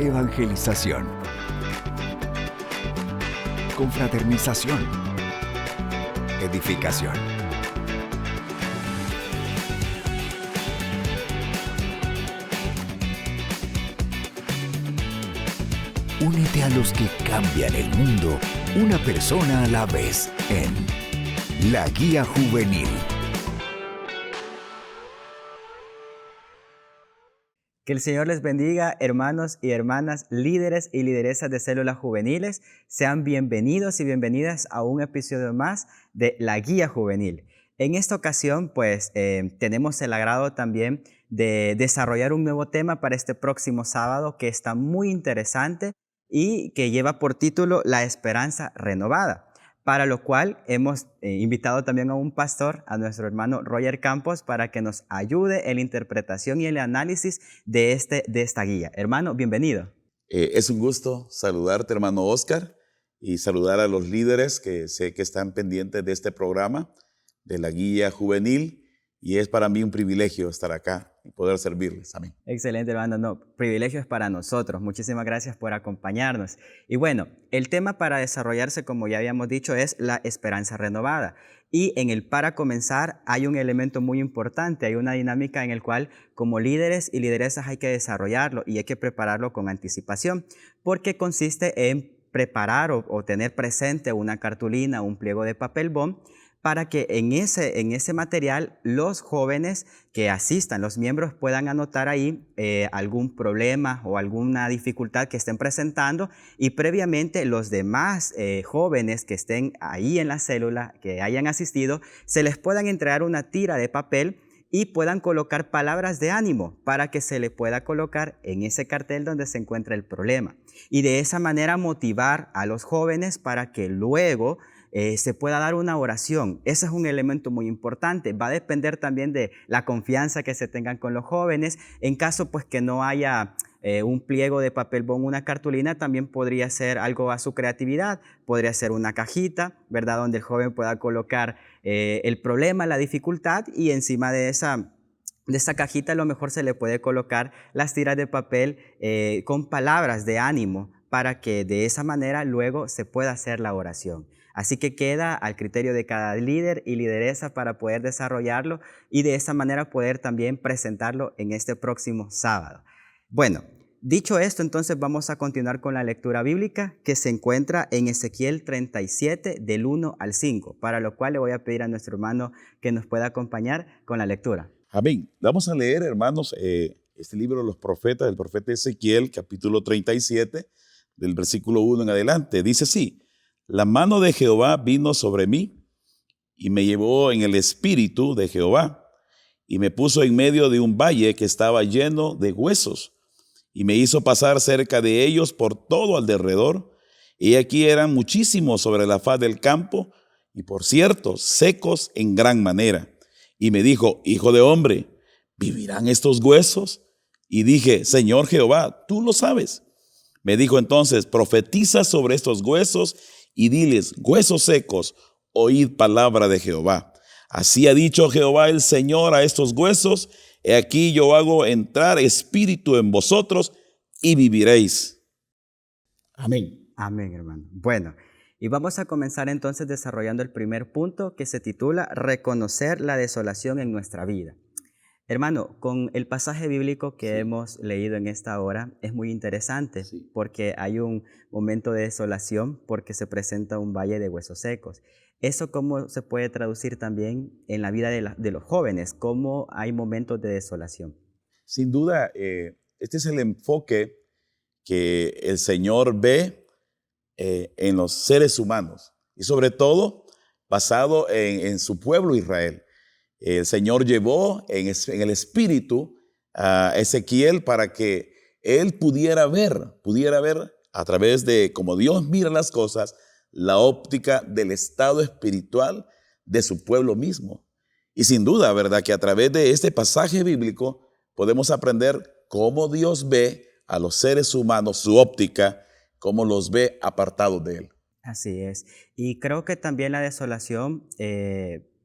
evangelización, confraternización, edificación. Únete a los que cambian el mundo, una persona a la vez, en La Guía Juvenil. Que el Señor les bendiga, hermanos y hermanas, líderes y lideresas de células juveniles. Sean bienvenidos y bienvenidas a un episodio más de La Guía Juvenil. En esta ocasión, tenemos el agrado también de desarrollar un nuevo tema para este próximo sábado que está muy interesante y que lleva por título La Esperanza Renovada. Para lo cual hemos invitado también a un pastor, a nuestro hermano Roger Campos, para que nos ayude en la interpretación y el análisis de esta guía. Hermano, bienvenido. Es un gusto saludarte, hermano Oscar, y saludar a los líderes que sé que están pendientes de este programa, de la Guía Juvenil, y es para mí un privilegio estar acá y poder servirles. Amén. Excelente, hermano. No, privilegio es para nosotros. Muchísimas gracias por acompañarnos. Y bueno, el tema para desarrollarse, como ya habíamos dicho, es la esperanza renovada. Y en el para comenzar hay un elemento muy importante, hay una dinámica en el cual como líderes y lideresas hay que desarrollarlo y hay que prepararlo con anticipación, porque consiste en preparar o tener presente una cartulina, un pliego de papel bond, para que en ese material los jóvenes que asistan, los miembros, puedan anotar ahí algún problema o alguna dificultad que estén presentando, y previamente los demás jóvenes que estén ahí en la célula, que hayan asistido, se les puedan entregar una tira de papel y puedan colocar palabras de ánimo para que se le pueda colocar en ese cartel donde se encuentra el problema. Y de esa manera motivar a los jóvenes para que luego se pueda dar una oración. Ese es un elemento muy importante. Va a depender también de la confianza que se tengan con los jóvenes. En caso pues que no haya un pliego de papel bond, una cartulina, también podría ser algo a su creatividad. Podría ser una cajita, ¿verdad?, donde el joven pueda colocar el problema, la dificultad, y encima de esa cajita a lo mejor se le puede colocar las tiras de papel con palabras de ánimo, para que de esa manera luego se pueda hacer la oración. Así que queda al criterio de cada líder y lideresa para poder desarrollarlo y de esa manera poder también presentarlo en este próximo sábado. Bueno, dicho esto, entonces vamos a continuar con la lectura bíblica que se encuentra en Ezequiel 37 del 1 al 5, para lo cual le voy a pedir a nuestro hermano que nos pueda acompañar con la lectura. Amén. Vamos a leer, hermanos, este libro de los profetas, del profeta Ezequiel, capítulo 37, del versículo 1 en adelante. Dice así: la mano de Jehová vino sobre mí y me llevó en el espíritu de Jehová y me puso en medio de un valle que estaba lleno de huesos y me hizo pasar cerca de ellos por todo alrededor, y aquí eran muchísimos sobre la faz del campo y, por cierto, secos en gran manera. Y me dijo: hijo de hombre, ¿vivirán estos huesos? Y dije: Señor Jehová, tú lo sabes. Me dijo entonces: profetiza sobre estos huesos y diles: huesos secos, oíd palabra de Jehová. Así ha dicho Jehová el Señor a estos huesos: he aquí yo hago entrar espíritu en vosotros y viviréis. Amén. Amén, hermano. Bueno, y vamos a comenzar entonces desarrollando el primer punto, que se titula Reconocer la desolación en nuestra vida. Hermano, con el pasaje bíblico que hemos leído en esta hora es muy interesante, porque hay un momento de desolación porque se presenta un valle de huesos secos. ¿Eso cómo se puede traducir también en la vida de los jóvenes? ¿Cómo hay momentos de desolación? Sin duda, este es el enfoque que el Señor ve en los seres humanos, y sobre todo basado en su pueblo Israel. El Señor llevó en el espíritu a Ezequiel para que él pudiera ver a través de cómo Dios mira las cosas, la óptica del estado espiritual de su pueblo mismo. Y sin duda, ¿verdad?, que a través de este pasaje bíblico podemos aprender cómo Dios ve a los seres humanos, su óptica, cómo los ve apartados de él. Así es. Y creo que también la desolación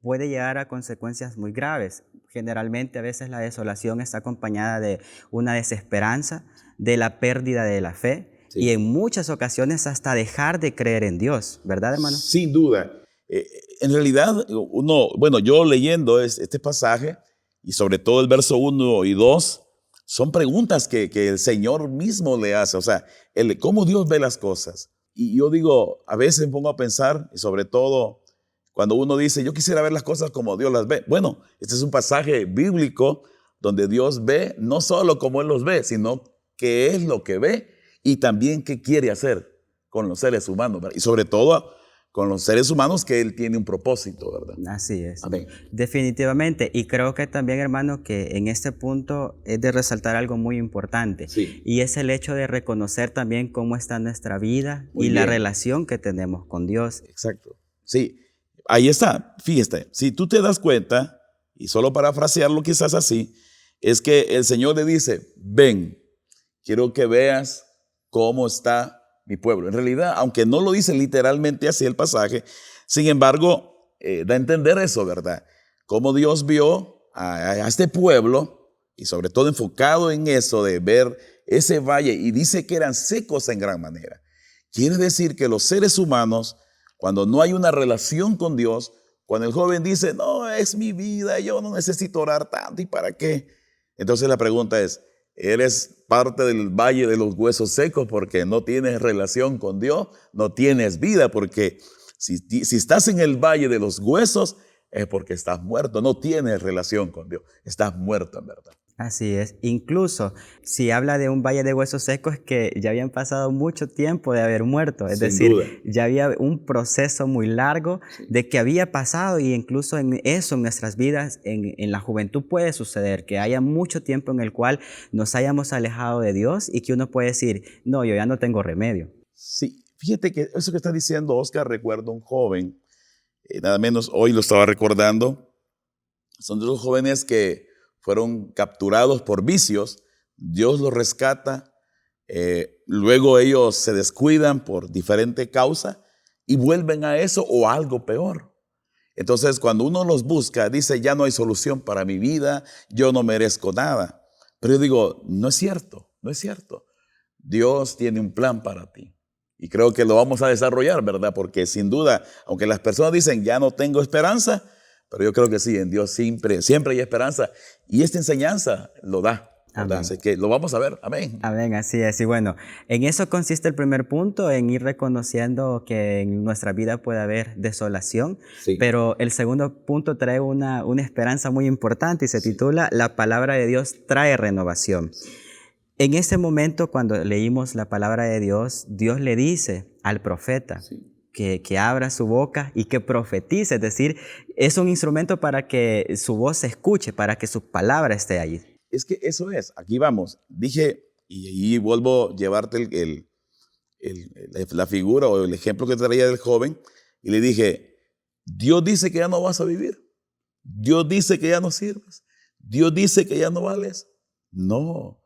puede llegar a consecuencias muy graves. generalmente a veces la desolación está acompañada de una desesperanza, de la pérdida de la fe y en muchas ocasiones hasta dejar de creer en Dios, ¿verdad, hermano? Sin duda. En realidad, yo leyendo este pasaje y sobre todo el verso 1 y 2, son preguntas que el Señor mismo le hace, o sea, cómo Dios ve las cosas. Y yo digo, a veces me pongo a pensar, y sobre todo cuando uno dice, yo quisiera ver las cosas como Dios las ve. Bueno, este es un pasaje bíblico donde Dios ve no solo como Él los ve, sino qué es lo que ve y también qué quiere hacer con los seres humanos, ¿verdad? Y sobre todo con los seres humanos que Él tiene un propósito, ¿verdad? Así es. Amén. Definitivamente. Y creo que también, hermano, que en este punto es de resaltar algo muy importante. Sí. Y es el hecho de reconocer también cómo está nuestra vida Muy y la bien. relación que tenemos con Dios. Exacto. Sí, ahí está. Fíjate, si tú te das cuenta, y solo parafrasearlo quizás así, es que el Señor le dice, ven, quiero que veas cómo está mi pueblo. En realidad, aunque no lo dice literalmente así el pasaje, sin embargo, da a entender eso, ¿verdad? Cómo Dios vio a este pueblo y sobre todo enfocado en eso de ver ese valle y dice que eran secos en gran manera. Quiere decir que los seres humanos, cuando no hay una relación con Dios, cuando el joven dice, no, es mi vida, yo no necesito orar tanto, ¿y para qué? Entonces la pregunta es, ¿eres parte del valle de los huesos secos porque no tienes relación con Dios? No tienes vida, porque si estás en el valle de los huesos es porque estás muerto, no tienes relación con Dios, estás muerto en verdad. Así es. Incluso si habla de un valle de huesos secos es que ya habían pasado mucho tiempo de haber muerto. Es Sin decir, duda. ya había un proceso muy largo de que había pasado y incluso en eso, en nuestras vidas, en la juventud puede suceder, que haya mucho tiempo en el cual nos hayamos alejado de Dios y que uno puede decir, no, yo ya no tengo remedio. Sí, fíjate que eso que está diciendo Oscar, recuerdo un joven, nada menos hoy lo estaba recordando, son de los jóvenes que fueron capturados por vicios, Dios los rescata, luego ellos se descuidan por diferente causa y vuelven a eso o a algo peor. Entonces, cuando uno los busca, dice, ya no hay solución para mi vida, yo no merezco nada. Pero yo digo, no es cierto, no es cierto. Dios tiene un plan para ti. Y creo que lo vamos a desarrollar, ¿verdad? Porque sin duda, aunque las personas dicen, ya no tengo esperanza, pero yo creo que sí, en Dios siempre hay esperanza. Y esta enseñanza lo da. ¿Verdad? Así que lo vamos a ver. Amén. Amén, así es. Y bueno, en eso consiste el primer punto, en ir reconociendo que en nuestra vida puede haber desolación. Sí. Pero el segundo punto trae una esperanza muy importante y se titula La palabra de Dios trae renovación. En ese momento, cuando leímos la palabra de Dios, Dios le dice al profeta que abra su boca y que profetice, es decir, es un instrumento para que su voz se escuche, para que su palabra esté allí. Es que eso es, aquí vamos. Dije, y vuelvo a llevarte la figura o el ejemplo que traía del joven, y le dije, Dios dice que ya no vas a vivir. Dios dice que ya no sirves. Dios dice que ya no vales. No,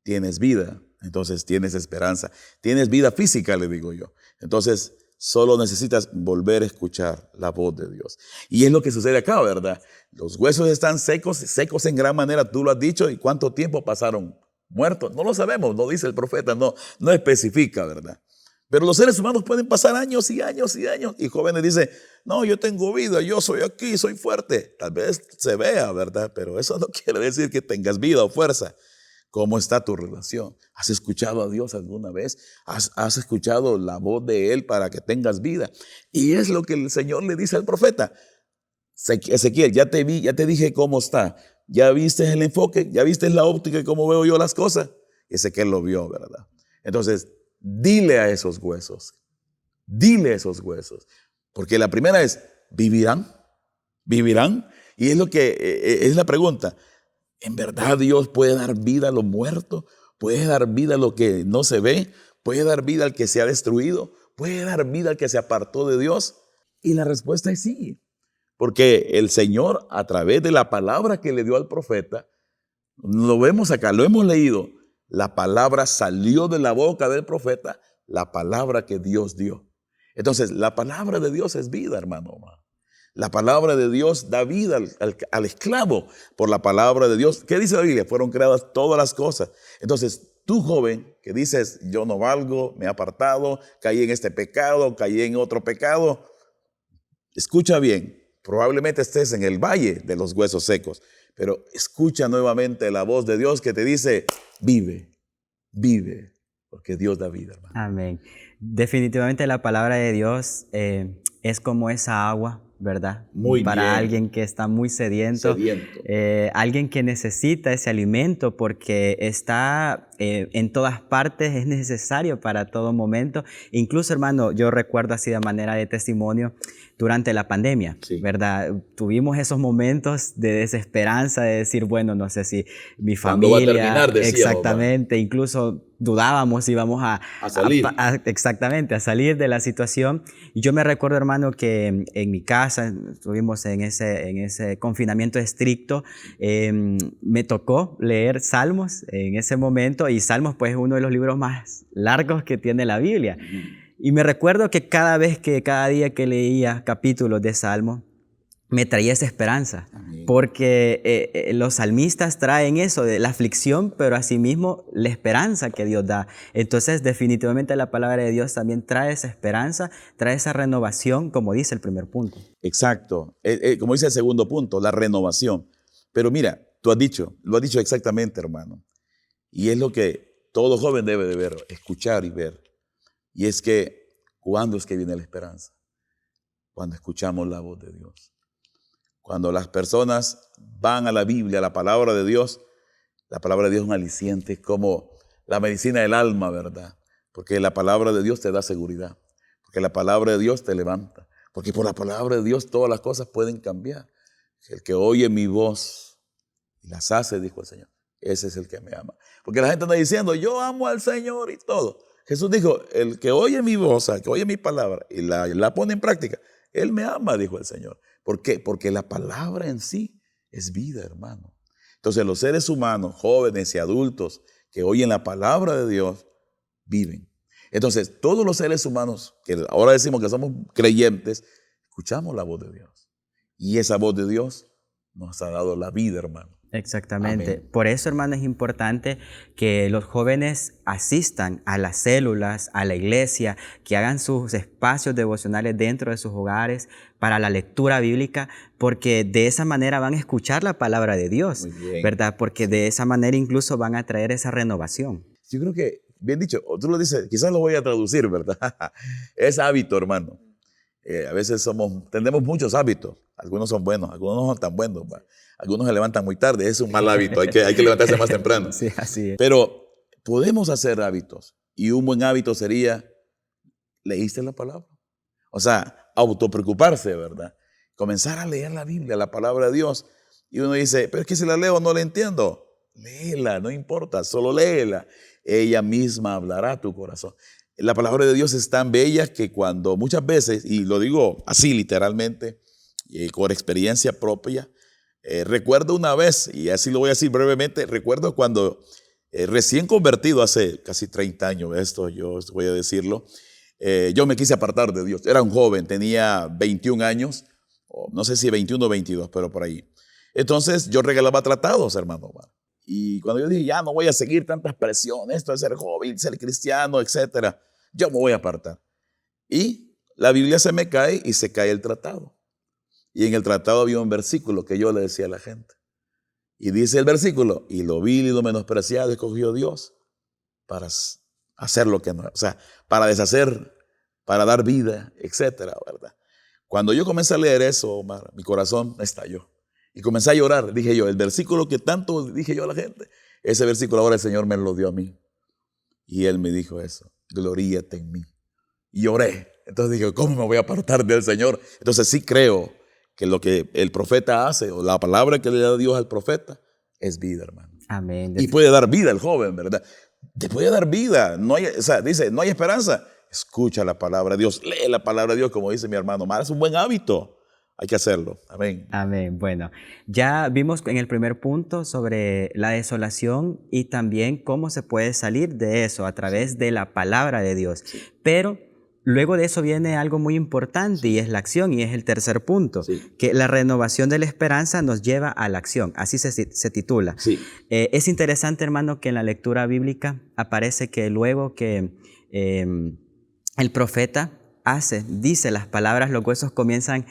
tienes vida, entonces tienes esperanza. Tienes vida física, le digo yo. Entonces, solo necesitas volver a escuchar la voz de Dios. Y es lo que sucede acá, ¿verdad? Los huesos están secos, secos en gran manera, tú lo has dicho, ¿y cuánto tiempo pasaron muertos? No lo sabemos, no dice el profeta, no especifica, ¿verdad? Pero los seres humanos pueden pasar años y años y años, y jóvenes dicen, no, yo tengo vida, yo soy aquí, soy fuerte. Tal vez se vea, ¿verdad? Pero eso no quiere decir que tengas vida o fuerza. ¿Cómo está tu relación? ¿Has escuchado a Dios alguna vez? ¿Has escuchado la voz de Él para que tengas vida? Y es lo que el Señor le dice al profeta. Ezequiel, ya te dije cómo está. ¿Ya viste el enfoque? ¿Ya viste la óptica y cómo veo yo las cosas? Ezequiel lo vio, ¿verdad? Entonces, dile a esos huesos. Dile a esos huesos. Porque la primera es, ¿vivirán? ¿Vivirán? Y es lo que es la pregunta. ¿En verdad Dios puede dar vida a lo muerto? ¿Puede dar vida a lo que no se ve? ¿Puede dar vida al que se ha destruido? ¿Puede dar vida al que se apartó de Dios? Y la respuesta es sí. Porque el Señor, a través de la palabra que le dio al profeta, lo vemos acá, lo hemos leído. La palabra salió de la boca del profeta, la palabra que Dios dio. Entonces, la palabra de Dios es vida, hermano. La palabra de Dios da vida al esclavo por la palabra de Dios. ¿Qué dice la Biblia? Fueron creadas todas las cosas. Entonces, tú joven que dices, yo no valgo, me he apartado, caí en este pecado, caí en otro pecado. Escucha bien, probablemente estés en el valle de los huesos secos, pero escucha nuevamente la voz de Dios que te dice, vive, vive, porque Dios da vida, hermano. Amén. Definitivamente la palabra de Dios es como esa agua, ¿verdad? Muy Para bien. alguien que está muy sediento, alguien que necesita ese alimento porque está en todas partes, es necesario para todo momento. Incluso, hermano, yo recuerdo así de manera de testimonio durante la pandemia, Sí. ¿verdad? Tuvimos esos momentos de desesperanza, de decir, bueno, no sé si mi ¿Cuándo va a familia, terminar? Decíamos, exactamente, incluso dudábamos si íbamos a salir. exactamente, a salir de la situación. Y yo me recuerdo, hermano, que en mi casa, estuvimos en ese confinamiento estricto, me tocó leer Salmos en ese momento, y Salmos pues es uno de los libros más largos que tiene la Biblia. Y me recuerdo que cada día que leía capítulos de Salmos, me traía esa esperanza, porque los salmistas traen eso de la aflicción, pero asimismo la esperanza que Dios da. Entonces, definitivamente la palabra de Dios también trae esa esperanza, trae esa renovación, como dice el primer punto. Exacto. Como dice el segundo punto, la renovación. Pero mira, lo has dicho exactamente, hermano. Y es lo que todo joven debe de ver, escuchar y ver. Y es que, ¿cuándo es que viene la esperanza? Cuando escuchamos la voz de Dios. Cuando las personas van a la Biblia, a la palabra de Dios, la palabra de Dios es un aliciente, es como la medicina del alma, ¿verdad? Porque la palabra de Dios te da seguridad, porque la palabra de Dios te levanta, porque por la palabra de Dios todas las cosas pueden cambiar. El que oye mi voz y las hace, dijo el Señor, ese es el que me ama. Porque la gente anda diciendo, yo amo al Señor y todo. Jesús dijo, el que oye mi voz, el que oye mi palabra y la pone en práctica, él me ama, dijo el Señor. ¿Por qué? Porque la palabra en sí es vida, hermano. Entonces los seres humanos, jóvenes y adultos que oyen la palabra de Dios, viven. Entonces todos los seres humanos, que ahora decimos que somos creyentes, escuchamos la voz de Dios. Y esa voz de Dios nos ha dado la vida, hermano. Exactamente. Amén. Por eso, hermano, es importante que los jóvenes asistan a las células, a la iglesia, que hagan sus espacios devocionales dentro de sus hogares para la lectura bíblica, porque de esa manera van a escuchar la palabra de Dios, Muy bien. ¿verdad? Porque de esa manera incluso van a traer esa renovación. Yo creo que, bien dicho, o tú lo dices, quizás lo voy a traducir, ¿verdad? Es hábito, hermano. A veces tenemos muchos hábitos. Algunos son buenos, algunos no son tan buenos. ¿Va? Algunos se levantan muy tarde, es un mal hábito, hay que levantarse más temprano. Sí, así es. Pero podemos hacer hábitos, y un buen hábito sería, ¿leíste la palabra? O sea, autopreocuparse, ¿verdad? Comenzar a leer la Biblia, la palabra de Dios. Y uno dice, pero es que si la leo no la entiendo. Léela, no importa, solo léela. Ella misma hablará a tu corazón. La palabra de Dios es tan bella que cuando muchas veces, y lo digo así literalmente, y con experiencia propia, recuerdo una vez, y así lo voy a decir brevemente, recuerdo cuando recién convertido hace casi 30 años, esto yo voy a decirlo, yo me quise apartar de Dios. Era un joven, tenía 21 años, no sé si 21 o 22, pero por ahí. Entonces yo regalaba tratados, hermano. Y cuando yo dije, ya no voy a seguir tantas presiones, esto de ser joven, ser cristiano, etcétera, yo me voy a apartar. Y la Biblia se me cae y se cae el tratado. Y en el tratado había un versículo que yo le decía a la gente. Y dice el versículo, y lo vil y lo menospreciado escogió Dios para hacer lo que no, o sea, para deshacer, para dar vida, etcétera, ¿verdad? Cuando yo comencé a leer eso, Omar, mi corazón estalló. Y comencé a llorar. Dije yo, el versículo que tanto dije yo a la gente, ese versículo ahora el Señor me lo dio a mí. Y Él me dijo eso, gloríate en mí. Y lloré. Entonces dije, ¿cómo me voy a apartar del Señor? Entonces sí creo que lo que el profeta hace, o la palabra que le da Dios al profeta, es vida, hermano. Amén. Y puede dar vida al joven, ¿verdad? Te puede dar vida. No hay, o sea, dice, no hay esperanza. Escucha la palabra de Dios, lee la palabra de Dios, como dice mi hermano Omar. Es un buen hábito. Hay que hacerlo. Amén. Amén. Bueno, ya vimos en el primer punto sobre la desolación y también cómo se puede salir de eso a través de la palabra de Dios. Pero luego de eso viene algo muy importante y es la acción, y es el tercer punto, Sí. que la renovación de la esperanza nos lleva a la acción, así se titula. Sí. Es interesante, hermano, que en la lectura bíblica aparece que luego que el profeta dice las palabras, los huesos comienzan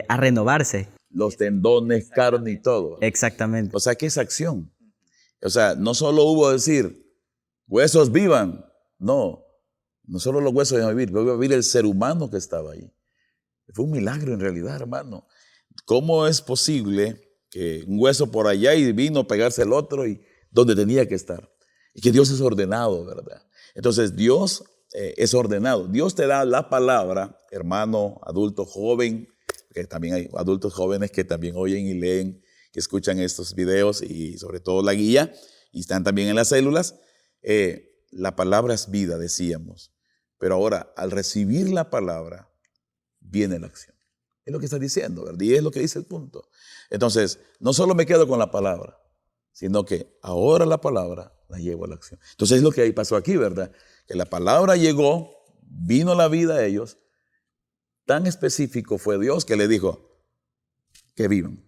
a renovarse. Los tendones, carne y todo. Exactamente. O sea, que es acción. O sea, no solo hubo decir, huesos vivan. No, no solo los huesos iban a vivir, iba a vivir el ser humano que estaba ahí. Fue un milagro en realidad, hermano. ¿Cómo es posible que un hueso por allá y vino a pegarse al otro y donde tenía que estar? Y que Dios es ordenado, ¿verdad? Entonces, Dios es ordenado. Dios te da la palabra, hermano, adulto, joven, que también hay adultos jóvenes que también oyen y leen, que escuchan estos videos y sobre todo la guía, y están también en las células. La palabra es vida, decíamos. Pero ahora, al recibir la palabra, viene la acción. Es lo que está diciendo, ¿verdad? Y es lo que dice el punto. Entonces, no solo me quedo con la palabra, sino que ahora la palabra la llevo a la acción. Entonces, es lo que pasó aquí, ¿verdad? Que la palabra llegó, vino la vida a ellos. Tan específico fue Dios que le dijo que vivan,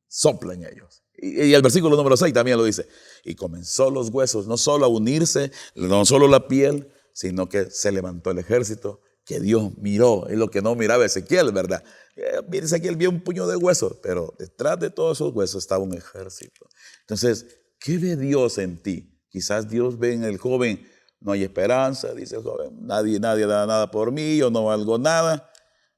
soplen ellos. Y el versículo número 6 también lo dice. Y comenzó los huesos no solo a unirse, no solo la piel, sino que se levantó el ejército que Dios miró. Es lo que no miraba Ezequiel, ¿verdad? Ezequiel vio un puño de huesos, pero detrás de todos esos huesos estaba un ejército. Entonces, ¿qué ve Dios en ti? Quizás Dios ve en el joven, no hay esperanza, dice el joven, nadie da nada por mí, yo no valgo nada.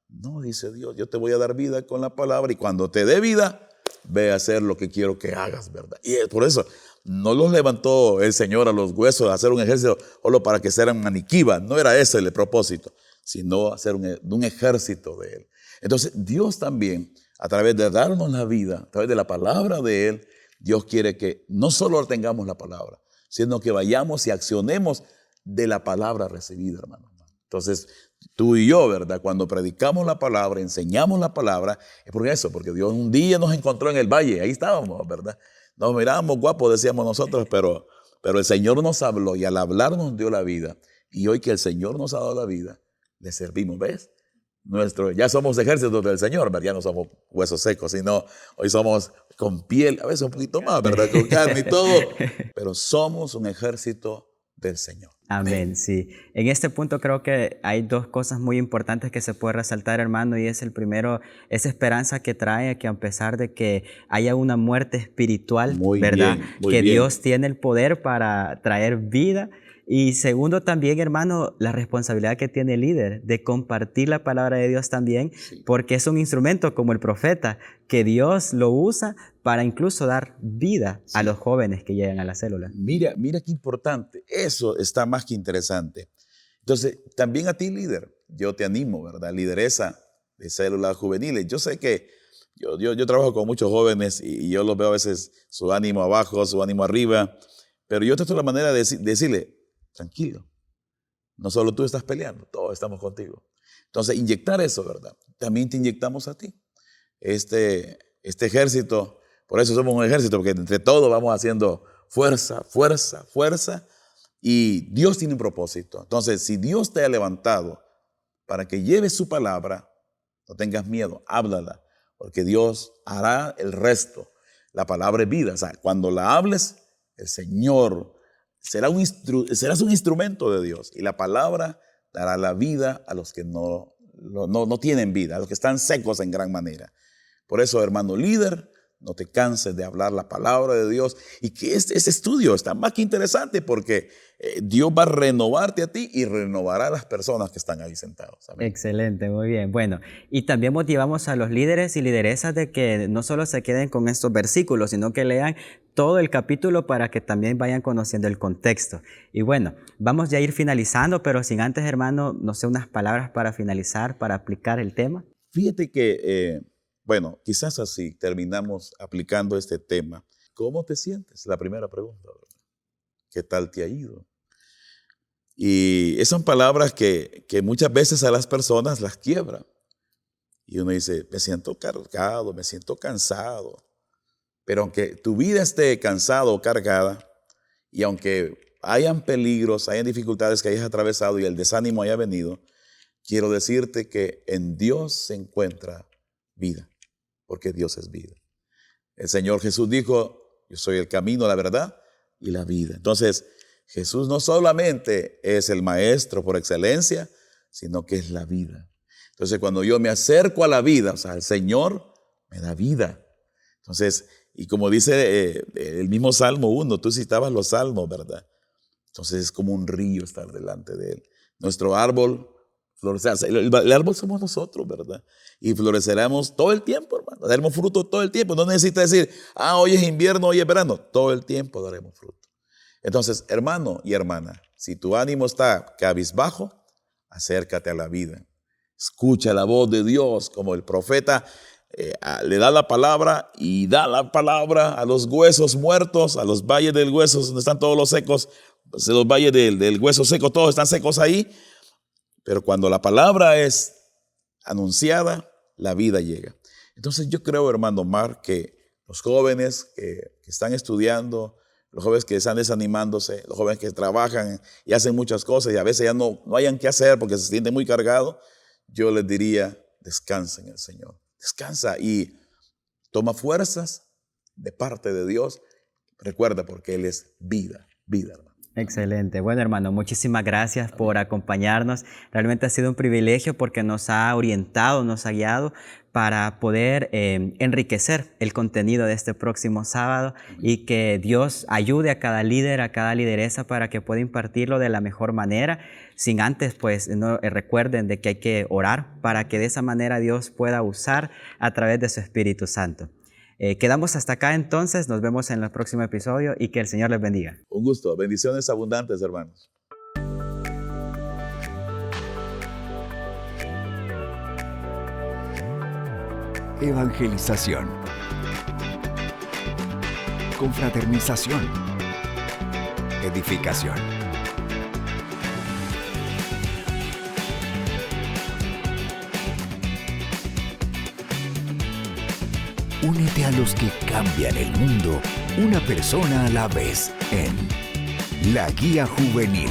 No, dice Dios, yo te voy a dar vida con la palabra y cuando te dé vida, ve a hacer lo que quiero que hagas, ¿verdad? Y por eso no los levantó el Señor a los huesos a hacer un ejército solo para que sean maniquíes. No era ese el propósito, sino hacer un ejército de Él. Entonces, Dios también, a través de darnos la vida, a través de la palabra de Él, Dios quiere que no solo tengamos la palabra, sino que vayamos y accionemos de la palabra recibida, hermano. Entonces, tú y yo, ¿verdad? Cuando predicamos la palabra, enseñamos la palabra, es por eso, porque Dios un día nos encontró en el valle, ahí estábamos, ¿verdad? Nos mirábamos guapos, decíamos nosotros, pero el Señor nos habló y al hablar nos dio la vida. Y hoy que el Señor nos ha dado la vida, le servimos, ¿ves? Ya somos ejércitos del Señor, ¿verdad? Ya no somos huesos secos, sino hoy somos con piel, a veces un poquito más, ¿verdad? Con carne y todo, pero somos un ejército del Señor. Amén, sí. En este punto creo que hay dos cosas muy importantes que se puede resaltar, hermano, y es el primero, esa esperanza que trae que a pesar de que haya una muerte espiritual, Muy ¿verdad? bien, muy Que bien. Dios tiene el poder para traer vida. Y segundo también, hermano, la responsabilidad que tiene el líder de compartir la palabra de Dios también, porque es un instrumento como el profeta, que Dios lo usa para incluso dar vida a los jóvenes que llegan a la célula. Mira qué importante. Eso está más que interesante. Entonces, también a ti, líder, yo te animo, ¿verdad? Lideresa de células juveniles. Yo sé que yo trabajo con muchos jóvenes y yo los veo a veces su ánimo abajo, su ánimo arriba, pero yo trato la manera de decirle, tranquilo, no solo tú estás peleando, todos estamos contigo. Entonces, inyectar eso, ¿verdad? También te inyectamos a ti. Este ejército, por eso somos un ejército, porque entre todos vamos haciendo fuerza, fuerza, fuerza, y Dios tiene un propósito. Entonces, si Dios te ha levantado para que lleves su palabra, no tengas miedo, háblala, porque Dios hará el resto. La palabra es vida, o sea, cuando la hables, el Señor serás un instrumento de Dios, y la palabra dará la vida a los que no tienen vida, a los que están secos en gran manera. Por eso, hermano líder, no te canses de hablar la palabra de Dios y que este estudio está más que interesante porque Dios va a renovarte a ti y renovará a las personas que están ahí sentados. Amén. Excelente, muy bien. Bueno, y también motivamos a los líderes y lideresas de que no solo se queden con estos versículos, sino que lean todo el capítulo para que también vayan conociendo el contexto. Y bueno, vamos ya a ir finalizando, pero sin antes, hermano, no sé, unas palabras para finalizar, para aplicar el tema. Fíjate que, bueno, quizás así terminamos aplicando este tema. ¿Cómo te sientes? La primera pregunta, ¿verdad? ¿Qué tal te ha ido? Y esas son palabras que muchas veces a las personas las quiebran. Y uno dice, me siento cargado, me siento cansado. Pero aunque tu vida esté cansada o cargada, y aunque hayan peligros, hayan dificultades que hayas atravesado y el desánimo haya venido, quiero decirte que en Dios se encuentra vida, porque Dios es vida. El Señor Jesús dijo, yo soy el camino, la verdad y la vida. Entonces, Jesús no solamente es el maestro por excelencia, sino que es la vida. Entonces, cuando yo me acerco a la vida, o sea, el Señor me da vida. Entonces, y como dice el mismo Salmo 1, tú citabas los salmos, ¿verdad? Entonces, es como un río estar delante de Él. Nuestro árbol florecerá. El árbol somos nosotros, ¿verdad? Y floreceremos todo el tiempo, hermano. Daremos fruto todo el tiempo. No necesita decir, hoy es invierno, hoy es verano. Todo el tiempo daremos fruto. Entonces, hermano y hermana, si tu ánimo está cabizbajo, acércate a la vida. Escucha la voz de Dios, como el profeta le da la palabra y da la palabra a los huesos muertos, a los valles del hueso donde están todos los secos, pues los valles del hueso seco, todos están secos ahí. Pero cuando la palabra es anunciada, la vida llega. Entonces yo creo, hermano Omar, que los jóvenes que están estudiando, los jóvenes que están desanimándose, los jóvenes que trabajan y hacen muchas cosas y a veces ya no hayan qué hacer porque se sienten muy cargados, yo les diría, descansa en el Señor. Descansa y toma fuerzas de parte de Dios. Recuerda, porque Él es vida, hermano. Excelente. Bueno, hermano, muchísimas gracias por acompañarnos. Realmente ha sido un privilegio porque nos ha orientado, nos ha guiado para poder enriquecer el contenido de este próximo sábado y que Dios ayude a cada líder, a cada lideresa para que pueda impartirlo de la mejor manera. Sin antes, pues, recuerden de que hay que orar para que de esa manera Dios pueda usar a través de su Espíritu Santo. Quedamos hasta acá entonces, nos vemos en el próximo episodio y que el Señor les bendiga. Un gusto, bendiciones abundantes, hermanos. Evangelización, confraternización, edificación. Únete a los que cambian el mundo, una persona a la vez, en La Guía Juvenil.